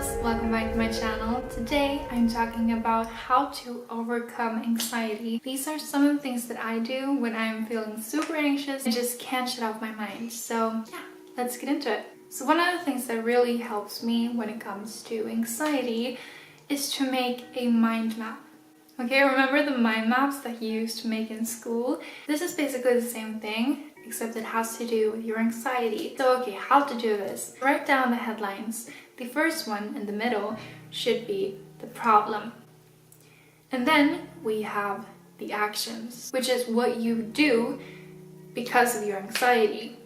loves, welcome back to my channel. Today I'm talking about how to overcome anxiety. These are some of the things that I do when I'm feeling super anxious and just can't shut off my mind. So yeah, let's get into it. So one of the things that really helps me when it comes to anxiety is to make a mind map. Okay, remember the mind maps that you used to make in school? This is basically the same thing, except it has to do with your anxiety. So okay, how to do this? Write down the headlines. The first one in the middle should be the problem. And then we have the actions, which is what you do because of your anxiety.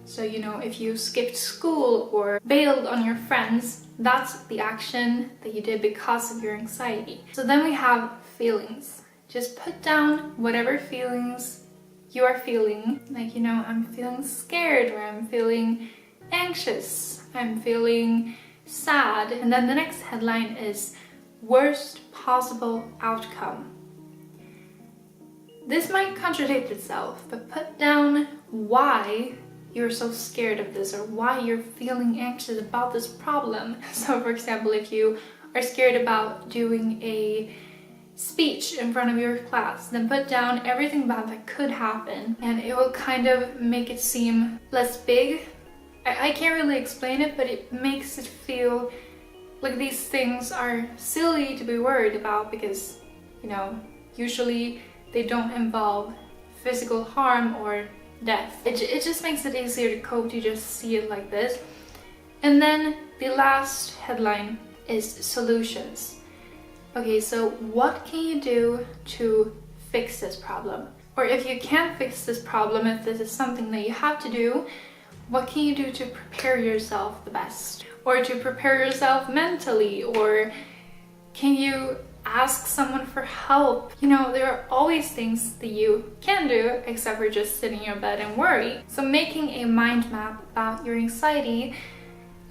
So, you know, if you skipped school or bailed on your friends, that's the action that you did because of your anxiety. So then we have feelings. Just put down whatever feelings you are feeling. Like, you know, I'm feeling scared, or I'm feeling anxious, I'm feeling sad. And then the next headline is worst possible outcome. This might contradict itself, but put down why you're so scared of this, or why you're feeling anxious about this problem. So for example, if you are scared about doing a speech in front of your class, then put down everything bad that could happen, and it will kind of make it seem less big. I can't really explain it, but it makes it feel like these things are silly to be worried about because, you know, usually they don't involve physical harm or death. It just makes it easier to cope to just see it like this. And then the last headline is solutions. Okay, so what can you do to fix this problem? Or if you can't fix this problem, if this is something that you have to do, what can you do to prepare yourself the best? Or to prepare yourself mentally? Or can you ask someone for help? You know, there are always things that you can do except for just sit in your bed and worry. So making a mind map about your anxiety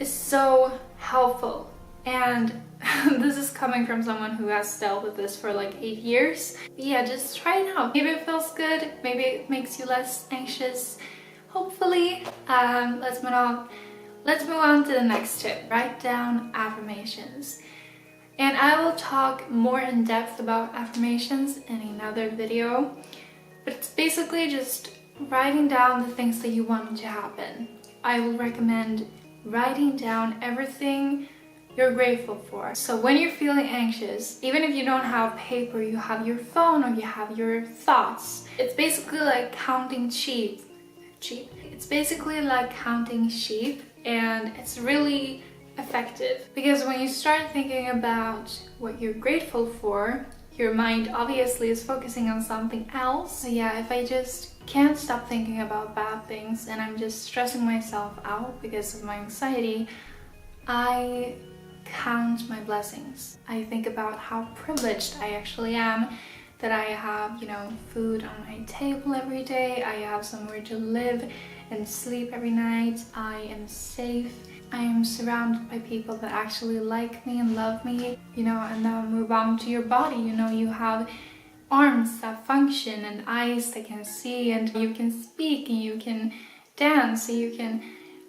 is so helpful. And this is coming from someone who has dealt with this for like 8 years. But yeah, just try it out. Maybe it feels good, maybe it makes you less anxious. Hopefully. Let's move on to the next tip. Write down affirmations. And I will talk more in depth about affirmations in another video. But it's basically just writing down the things that you want to happen. I will recommend writing down everything you're grateful for. So when you're feeling anxious, even if you don't have paper, you have your phone or you have your thoughts. It's basically like counting sheep. It's basically like counting sheep, and it's really effective because when you start thinking about what you're grateful for, your mind obviously is focusing on something else. So yeah, if I just can't stop thinking about bad things and I'm just stressing myself out because of my anxiety, I count my blessings. I think about how privileged I actually am, that I have, you know, food on my table every day, I have somewhere to live and sleep every night, I am safe, I am surrounded by people that actually like me and love me, you know. And now move on to your body. You know, you have arms that function and eyes that can see, and you can speak and you can dance, so you can,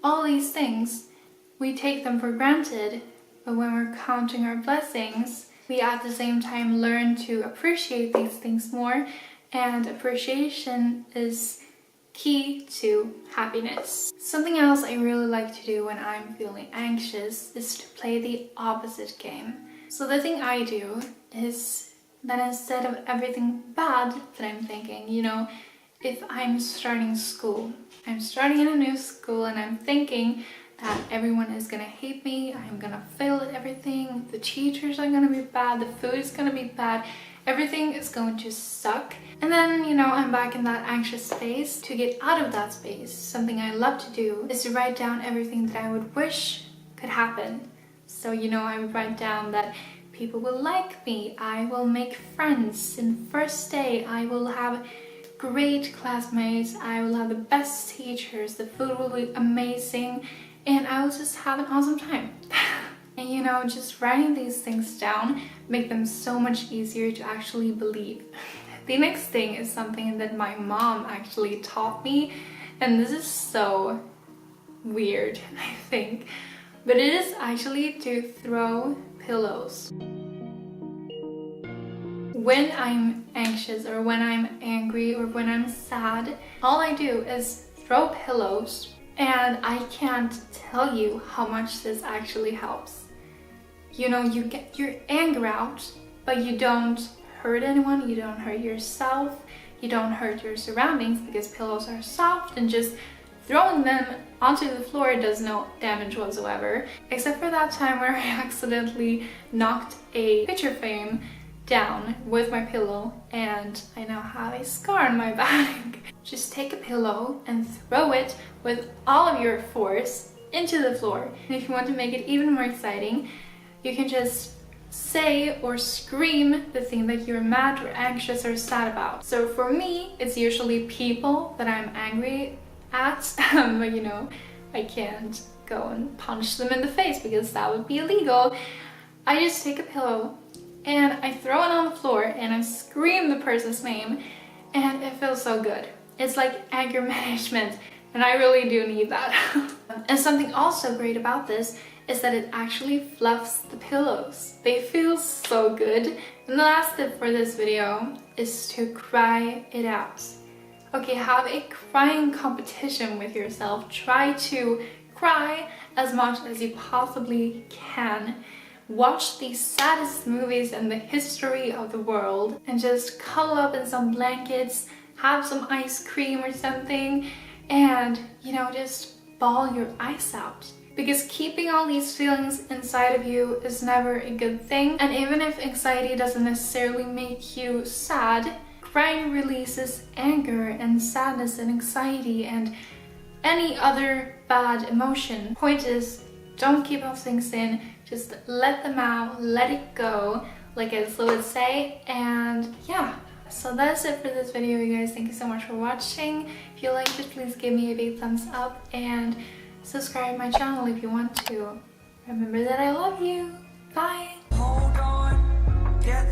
all these things, we take them for granted. But when we're counting our blessings, we at the same time learn to appreciate these things more, and appreciation is key to happiness. Something else I really like to do when I'm feeling anxious is to play the opposite game. So the thing I do is that instead of everything bad that I'm thinking, you know, if I'm starting school, I'm starting in a new school and I'm thinking that everyone is gonna hate me, I'm gonna fail at everything, the teachers are gonna be bad, the food is gonna be bad, everything is going to suck. And then, you know, I'm back in that anxious space. To get out of that space, something I love to do is to write down everything that I would wish could happen. So, you know, I would write down that people will like me, I will make friends in first day, I will have great classmates, I will have the best teachers, the food will be amazing, and I will just have an awesome time. And you know, just writing these things down make them so much easier to actually believe. The next thing is something that my mom actually taught me, and this is so weird, I think. but it is actually to throw pillows. When I'm anxious or when I'm angry or when I'm sad, all I do is throw pillows, and I can't tell you how much this actually helps. You know, you get your anger out, but you don't hurt anyone, you don't hurt yourself, you don't hurt your surroundings because pillows are soft, and just throwing them onto the floor does no damage whatsoever, except for that time where I accidentally knocked a picture frame down with my pillow and I now have a scar on my back. Just take a pillow and throw it with all of your force into the floor. And if you want to make it even more exciting, you can just say or scream the thing that you're mad or anxious or sad about. So for me, it's usually people that I'm angry at, but you know, I can't go and punch them in the face because that would be illegal. I just take a pillow and I throw it on the floor and I scream the person's name, and it feels so good. It's like anger management, and I really do need that. And something also great about this is that it actually fluffs the pillows. They feel so good. And the last tip for this video is to cry it out. Okay, have a crying competition with yourself. Try to cry as much as you possibly can. Watch the saddest movies in the history of the world and just cuddle up in some blankets, have some ice cream or something, and you know, just bawl your eyes out. Because keeping all these feelings inside of you is never a good thing. And even if anxiety doesn't necessarily make you sad, crying releases anger and sadness and anxiety and any other bad emotion. Point is, don't keep those things in. Just let them out, let it go, like XOXO would say. And yeah, so that's it for this video, you guys. Thank you so much for watching. If you liked it, please give me a big thumbs up and subscribe to my channel if you want to. Remember that I love you. Bye. Hold on, get